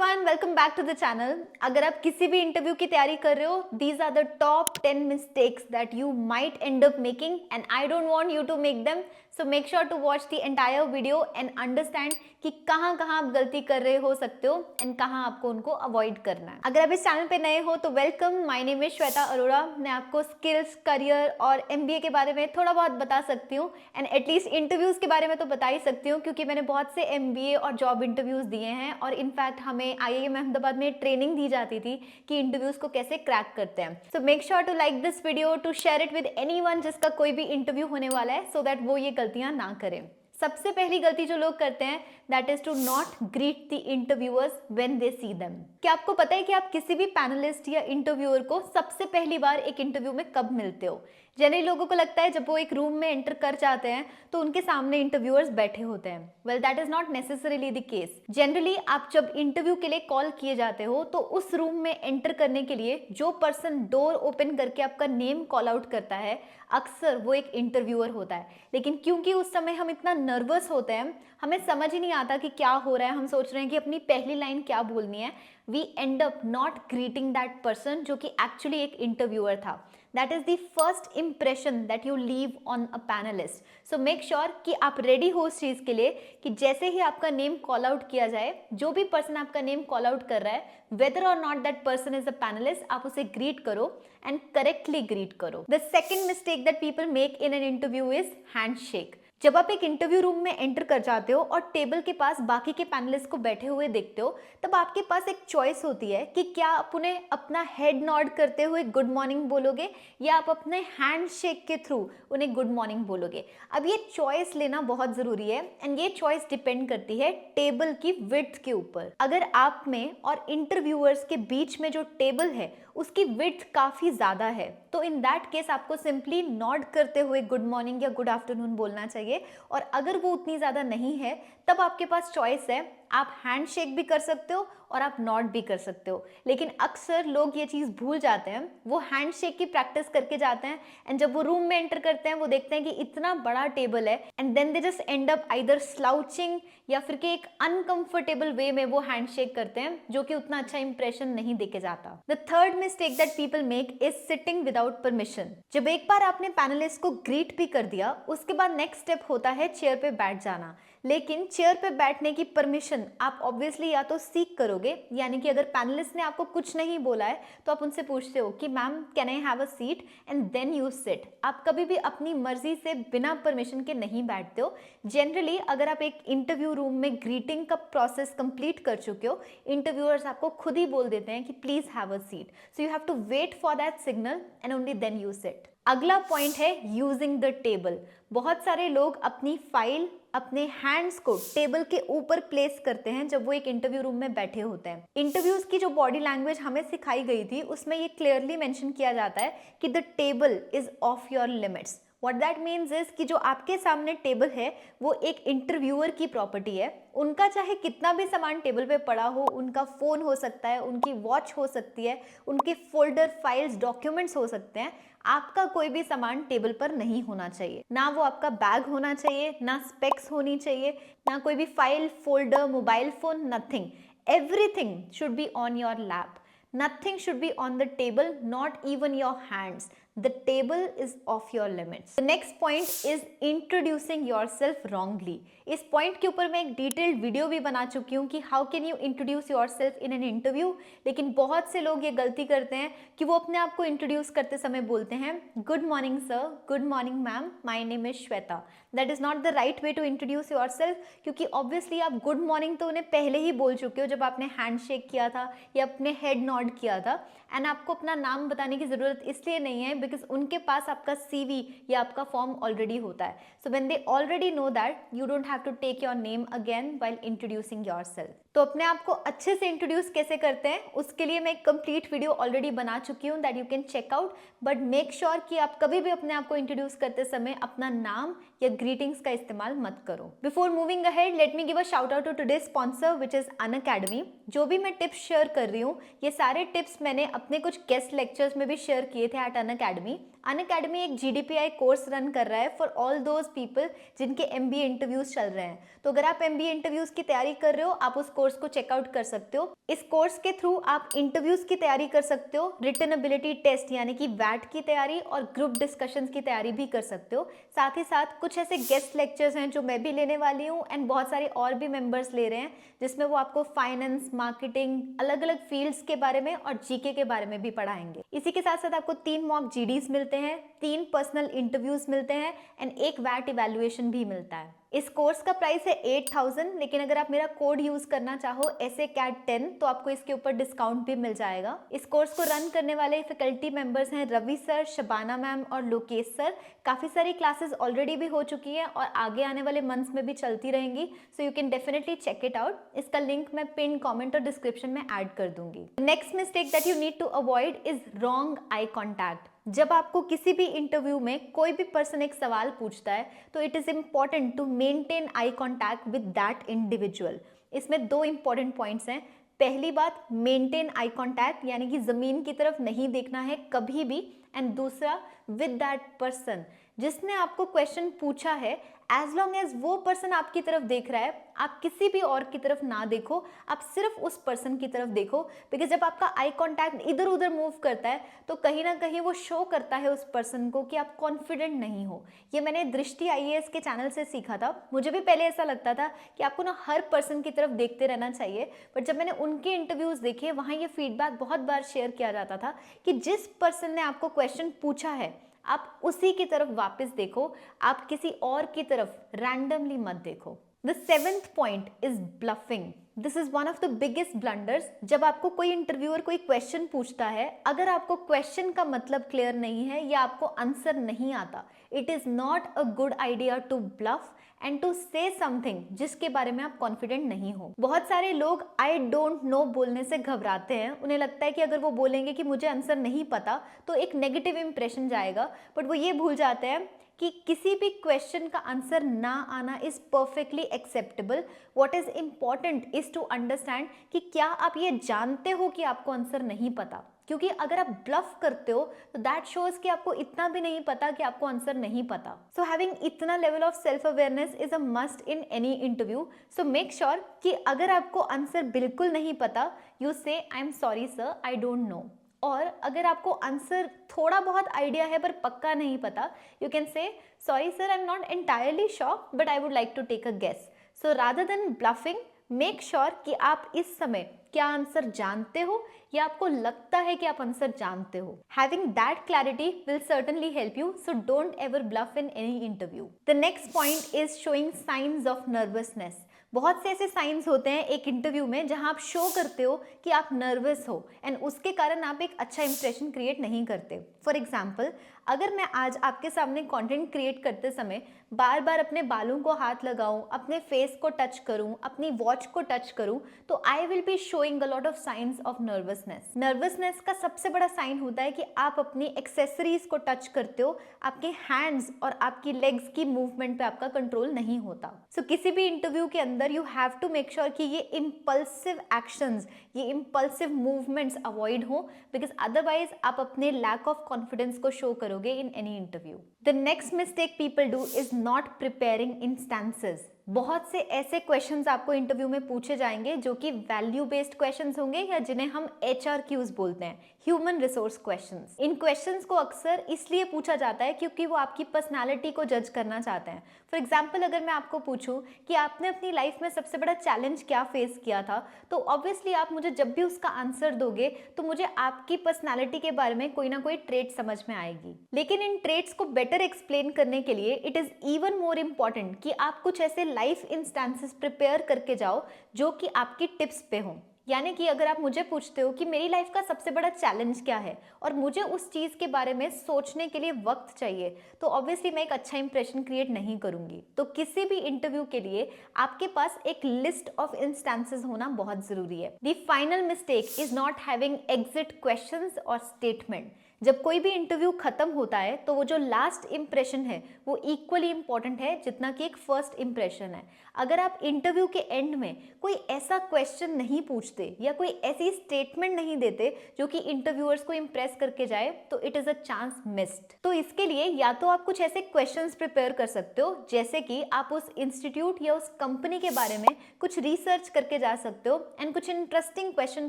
Everyone, welcome back to the channel. अगर आप किसी भी इंटरव्यू की तैयारी कर रहे हो, these are the top 10 mistakes that you might end up making and I don't want you to make them. So make sure to watch the entire video and understand कि कहाँ कहाँ आप गलती कर रहे हो सकते हो एंड कहाँ आपको उनको अवॉइड करना है। अगर आप इस चैनल पे नए हो तो welcome. My name is Shweta Arora. मैं आपको स्किल्स, करियर और एमबीए के बारे में थोड़ा बहुत बता सकती हूँ एंड एटलीस्ट इंटरव्यूज के बारे में तो बता ही सकती हूँ, क्योंकि मैंने बहुत से एमबीए और जॉब इंटरव्यूज दिए हैं और इनफैक्ट हमें आईआईएम अहमदाबाद में ट्रेनिंग दी जाती थी कि इंटरव्यूज को कैसे क्रैक करते हैं। So make sure to like this video, to share it with anyone जिसका कोई भी इंटरव्यू होने वाला है, सो दैट वो ये गलतियां ना करें। सबसे पहली गलती जो लोग करते हैं that is to not greet the interviewers when they see them. क्या आपको पता है कि आप किसी भी पैनलिस्ट या इंटरव्यूअर को सबसे पहली बार एक इंटरव्यू में कब मिलते हो? जनरली लोगों को लगता है जब वो एक रूम में एंटर कर जाते हैं तो उनके सामने इंटरव्यूअर्स बैठे होते हैं। Well, that is not necessarily the case. Generally आप जब इंटरव्यू के लिए कॉल किए जाते हो तो उस रूम में एंटर करने के लिए जो पर्सन डोर ओपन करके आपका नेम कॉल आउट करता है, अक्सर वो एक इंटरव्यूअर होता है। लेकिन क्योंकि उस समय हम इतना नर्वस होते हैं, हमें समझ ही नहीं आता कि क्या हो रहा है, हम सोच रहे हैं कि अपनी पहली लाइन क्या बोलनी है, we end up not greeting that person जो कि एक्चुअली एक इंटरव्यूअर था। That is the first impression that you leave on a panellist. So make sure कि आप रेडी हो उस चीज़ के लिए कि जैसे ही आपका नेम कॉल आउट किया जाए, जो भी पर्सन आपका नेम कॉल आउट कर रहा है, वेदर और not that person is a panelist, आप उसे ग्रीट करो एंड करेक्टली ग्रीट करो। The second mistake that people make in an interview is handshake. जब आप एक इंटरव्यू रूम में एंटर कर जाते हो और टेबल के पास बाकी के पैनलिस्ट को बैठे हुए देखते हो, तब आपके पास एक चॉइस होती है कि क्या आप उन्हें अपना हेड नॉड करते हुए गुड मॉर्निंग बोलोगे या आप अपने हैंड शेक के थ्रू उन्हें गुड मॉर्निंग बोलोगे। अब ये चॉइस लेना बहुत जरूरी है एंड ये चॉइस डिपेंड करती है टेबल की विड्थ के ऊपर। अगर आप में और इंटरव्यूअर्स के बीच में जो टेबल है उसकी विड्थ काफी ज्यादा है, तो इन दैट केस आपको सिंपली नॉड करते हुए गुड मॉर्निंग या गुड आफ्टरनून बोलना चाहिए। और अगर वो उतनी ज्यादा नहीं है तब आपके पास चॉइस है, आप हैंड शेक भी कर सकते हो और आप नॉड भी कर सकते हो। लेकिन अक्सर लोग ये चीज़ भूल जाते हैं, वो हैंड शेक की प्रैक्टिस करके जाते हैं एंड जब वो रूम में एंटर करते हैं वो देखते हैं कि इतना बड़ा टेबल है and then they just end up either slouching या फिर कि एक अनकंफर्टेबल वे में वो हैंड शेक करते हैं, जो कि उतना अच्छा इंप्रेशन नहीं देके जाता। The third mistake that people make is sitting without permission. जब एक बार आपने पैनलिस्ट को ग्रीट भी कर दिया, उसके बाद नेक्स्ट स्टेप होता है चेयर पे बैठ जाना। लेकिन चेयर पे बैठने की परमिशन आप ऑब्वियसली या तो सीख करोगे, यानी कि अगर पैनलिस्ट ने आपको कुछ नहीं बोला है तो आप उनसे पूछते हो कि ma'am can I have a seat and then you sit. आप कभी भी अपनी मर्जी से बिना परमिशन के नहीं बैठते हो। जनरली अगर आप एक इंटरव्यू रूम में ग्रीटिंग का प्रोसेस कंप्लीट कर चुके हो, इंटरव्यूअर्स आपको खुद ही बोल देते हैं कि please have a seat. So you have to wait for that signal and only then you sit. अगला पॉइंट है यूजिंग द टेबल। बहुत सारे लोग अपनी फाइल, अपने हैंड्स को टेबल के ऊपर प्लेस करते हैं जब वो एक इंटरव्यू रूम में बैठे होते हैं। इंटरव्यूज की जो बॉडी लैंग्वेज हमें सिखाई गई थी उसमें ये क्लियरली मेंशन किया जाता है कि the table is of your limits. What that means is कि जो आपके सामने टेबल है वो एक इंटरव्यूअर की प्रॉपर्टी है। उनका चाहे कितना भी सामान टेबल पे पड़ा हो, उनका फोन हो सकता है, उनकी वॉच हो सकती है, उनके फोल्डर, फाइल्स, डॉक्यूमेंट्स हो सकते हैं, आपका कोई भी सामान टेबल पर नहीं होना चाहिए। ना वो आपका बैग होना चाहिए, ना स्पेक्स होनी चाहिए, ना कोई भी file, folder, mobile phone, nothing. Everything should be on your lap. Nothing should be on the table, not even your hands. The table is off your limits. The next point is introducing yourself wrongly. इस point के ऊपर मैं एक detailed video भी बना चुकी हूँ कि how can you introduce yourself in an interview. लेकिन बहुत से लोग ये गलती करते हैं कि वो अपने आप को इंट्रोड्यूस करते समय बोलते हैं good morning sir, good morning ma'am, my name is Shweta. That is not the right way to introduce yourself, क्योंकि ऑब्वियसली आप गुड मॉर्निंग तो उन्हें पहले ही बोल चुके हो जब आपने हैंड शेक किया था या अपने हेड नॉड किया था। एंड आपको अपना नाम बताने की जरूरत इसलिए नहीं है बिकॉज उनके पास आपका सीवी या आपका फॉर्म ऑलरेडी होता है। So when they already know that, you don't have to take your name again while introducing yourself. तो अपने आप को अच्छे से इंट्रोड्यूस कैसे करते हैं उसके लिए मैं एक कंप्लीट वीडियो ऑलरेडी बना चुकी हूँ that you can check out. But make sure कि आप कभी भी अपने आप को इंट्रोड्यूस करते समय अपना नाम या ग्रीटिंग्स का इस्तेमाल मत करो। Before moving ahead, let me give a shout out to today's sponsor which is Unacademy. जो भी मैं टिप्स शेयर कर रही हूँ, ये सारे टिप्स मैंने अपने कुछ गेस्ट लेक्चर्स में भी शेयर किए थे एट अनअकैडमी। अनअकैडमी एक GDPI कोर्स रन कर रहा है फॉर ऑल दोज पीपल जिनके MBA इंटरव्यूज चल रहे हैं। तो अगर आप MBA इंटरव्यूज की तैयारी कर रहे हो, आप उस कोर्स को चेकआउट कर सकते हो। इस कोर्स के थ्रू आप इंटरव्यूज की तैयारी कर सकते हो, रिटन एबिलिटी टेस्ट यानी कि वैट की तैयारी और ग्रुप डिस्कशंस की तैयारी भी कर सकते हो। साथ ही साथ कुछ ऐसे गेस्ट लेक्चर्स हैं जो मैं भी लेने वाली हूँ एंड बहुत सारे और भी मेंबर्स ले रहे हैं, जिसमें वो आपको फाइनेंस, मार्केटिंग, अलग अलग फील्ड्स के बारे में और जीके के बारे में भी पढ़ाएंगे। इसी के साथ साथ आपको 3 मॉक जीडीज मिलते हैं, 3 पर्सनल इंटरव्यूज मिलते हैं एंड एक वैट इवैल्यूएशन भी मिलता है। इस कोर्स का प्राइस है 8000, लेकिन अगर आप मेरा कोड यूज करना चाहो SACAT10 तो आपको इसके ऊपर डिस्काउंट भी मिल जाएगा। इस कोर्स को रन करने वाले फैकल्टी मेंबर्स हैं रवि सर, शबाना मैम और लोकेश सर। काफी सारी क्लासेस ऑलरेडी भी हो चुकी हैं और आगे आने वाले मंथ्स में भी चलती रहेंगी, so you can definitely check it out. इसका लिंक मैं पिन कमेंट और डिस्क्रिप्शन में ऐड कर दूंगी। Next mistake that you need to avoid is wrong eye contact. जब आपको किसी भी इंटरव्यू में कोई भी पर्सन एक सवाल पूछता है तो it is important to maintain eye contact with that individual. इसमें 2 इंपॉर्टेंट पॉइंट्स हैं। पहली बात, मेंटेन आई कांटेक्ट यानी कि जमीन की तरफ नहीं देखना है कभी भी, एंड दूसरा, विद दैट पर्सन जिसने आपको क्वेश्चन पूछा है। एज लॉन्ग एज वो पर्सन आपकी तरफ देख रहा है, आप किसी भी और की तरफ ना देखो, आप सिर्फ उस पर्सन की तरफ देखो। बिकॉज जब आपका आई कांटेक्ट इधर उधर मूव करता है तो कहीं ना कहीं वो शो करता है उस पर्सन को कि आप कॉन्फिडेंट नहीं हो। ये मैंने दृष्टि IAS के चैनल से सीखा था। मुझे भी पहले ऐसा लगता था कि आपको ना हर पर्सन की तरफ देखते रहना चाहिए, बट जब मैंने उनके इंटरव्यूज देखे वहाँ ये फीडबैक बहुत बार शेयर किया जाता था कि जिस पर्सन ने आपको क्वेश्चन पूछा है आप उसी की तरफ वापस देखो, आप किसी और की तरफ रैंडमली मत देखो। The 7th point is bluffing. This is one of the biggest blunders. जब आपको कोई इंटरव्यूअर कोई क्वेश्चन पूछता है, अगर आपको क्वेश्चन का मतलब क्लियर नहीं है या आपको आंसर नहीं आता, it is not a good idea to bluff and to say something जिसके बारे में आप कॉन्फिडेंट नहीं हो। बहुत सारे लोग आई डोंट नो बोलने से घबराते हैं। उन्हें लगता है कि अगर वो बोलेंगे कि मुझे आंसर नहीं पता तो एक नेगेटिव इंप्रेशन जाएगा, बट वो ये भूल जाते हैं कि किसी भी क्वेश्चन का आंसर ना आना is perfectly acceptable. What is important is to understand कि क्या आप ये जानते हो कि आपको आंसर नहीं पता, क्योंकि अगर आप ब्लफ करते हो तो दैट शोज कि आपको इतना भी नहीं पता कि आपको आंसर नहीं पता। सो हैविंग इतना level of self awareness is a must in any interview. So make sure कि अगर आपको आंसर बिल्कुल नहीं पता, यू से I am sorry sir, I don't know. और अगर आपको आंसर थोड़ा बहुत आइडिया है पर पक्का नहीं पता, you can say sorry sir, I am not entirely sure but I would like to take a guess. So rather than bluffing, make sure कि आप इस समय क्या आंसर जानते हो या आपको लगता है कि आप आंसर जानते हो। Having that clarity will certainly help you, so don't ever bluff in any interview. The next point is showing signs of nervousness. बहुत से ऐसे साइंस होते हैं एक इंटरव्यू में जहां आप शो करते हो कि आप नर्वस हो एंड उसके कारण आप एक अच्छा इंप्रेशन क्रिएट नहीं करते। फॉर एग्जाम्पल, अगर मैं आज आपके सामने कंटेंट क्रिएट करते समय बार बार अपने बालों को हाथ लगाऊं, अपने फेस को टच करूं, अपनी वॉच को टच करूं, तो I will be showing a lot of science of nervousness. Nervousness का सबसे बड़ा साइन होता है कि आप अपनी एक्सेसरीज को टच करते हो, आपके हैंड्स और आपकी लेग्स की मूवमेंट पे आपका कंट्रोल नहीं होता। सो किसी भी इंटरव्यू के अंदर you have to make sure कि ये इम्पल्सिव एक्शंस, ये इम्पल्सिव मूवमेंट्स अवॉइड हो, बिकॉज अदरवाइज आप अपने लैक ऑफ कॉन्फिडेंस को शो करोगे in any interview. The next mistake people do is not preparing instances. बहुत से ऐसे क्वेश्चंस आपको इंटरव्यू में पूछे जाएंगे जो कि वैल्यू बेस्ड क्वेश्चंस होंगे या जिन्हें हम HRQs बोलते हैं, ह्यूमन रिसोर्स क्वेश्चंस। इन क्वेश्चंस को अक्सर इसलिए पूछा जाता है क्योंकि वो आपकी पर्सनालिटी को जज करना चाहते हैं। फॉर एग्जाम्पल, अगर मैं आपको पूछूं कि आपने अपनी लाइफ में सबसे बड़ा चैलेंज क्या फेस किया था, तो ऑब्वियसली आप मुझे जब भी उसका आंसर दोगे तो मुझे आपकी पर्सनालिटी के बारे में कोई ना कोई ट्रेट समझ में आएगी। लेकिन इन ट्रेट्स को बेटर एक्सप्लेन करने के लिए it is even more important कि आप कुछ ऐसे लाइफ इंस्टेंसेस प्रिपेयर करके जाओ जो कि आपकी टिप्स पे हों। यानी कि अगर आप मुझे पूछते हो कि मेरी लाइफ का सबसे बड़ा चैलेंज क्या है और मुझे उस चीज के बारे में सोचने के लिए वक्त चाहिए, तो ऑब्वियसली मैं एक अच्छा इंप्रेशन क्रिएट नहीं करूंगी। तो किसी भी इंटरव्यू के लिए आपके पास एक लिस्ट ऑफ इंस्टेंसेस होना बहुत जरूरी है। The final mistake is not having exit questions और स्टेटमेंट। जब कोई भी इंटरव्यू खत्म होता है तो वो जो लास्ट इंप्रेशन है वो इक्वली इंपॉर्टेंट है जितना कि एक फर्स्ट इंप्रेशन है। अगर आप इंटरव्यू के एंड में कोई ऐसा क्वेश्चन नहीं पूछते या कोई ऐसी स्टेटमेंट नहीं देते जो कि इंटरव्यूअर्स को इंप्रेस करके जाए तो it is a chance missed. तो इसके लिए या तो आप कुछ ऐसे क्वेश्चंस प्रिपेयर कर सकते हो जैसे कि आप उस इंस्टीट्यूट या उस कंपनी के बारे में कुछ रिसर्च करके जा सकते हो एंड कुछ इंटरेस्टिंग क्वेश्चन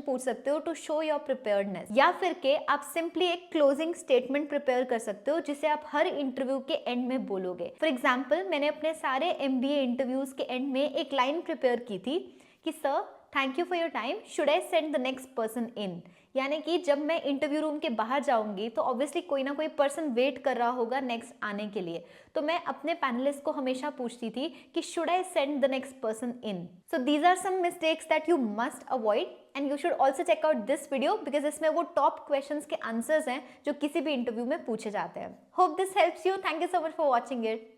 पूछ सकते हो टू शो योर प्रिपेयर्डनेस, या फिर के आप सिंपली एक क्लोजिंग स्टेटमेंट प्रिपेयर कर सकते हो जिसे आप हर इंटरव्यू के एंड में बोलोगे। फॉर एग्जाम्पल, मैंने अपने सारे MBA इंटरव्यूज के एंड में एक लाइन प्रिपेयर की थी कि sir thank you for your time, should I send the next person इन। यानी कि जब मैं इंटरव्यू रूम के बाहर जाऊंगी तो ऑब्वियसली कोई ना कोई पर्सन वेट कर रहा होगा नेक्स्ट आने के लिए, तो मैं अपने पैनलिस्ट को हमेशा पूछती थी कि should I send the next person in. So these are some mistakes that you must avoid and you should also check out this video because इसमें वो टॉप क्वेश्चंस के आंसर्स हैं जो किसी भी इंटरव्यू में पूछे जाते हैं। Hope this helps you. Thank you so much for watching it.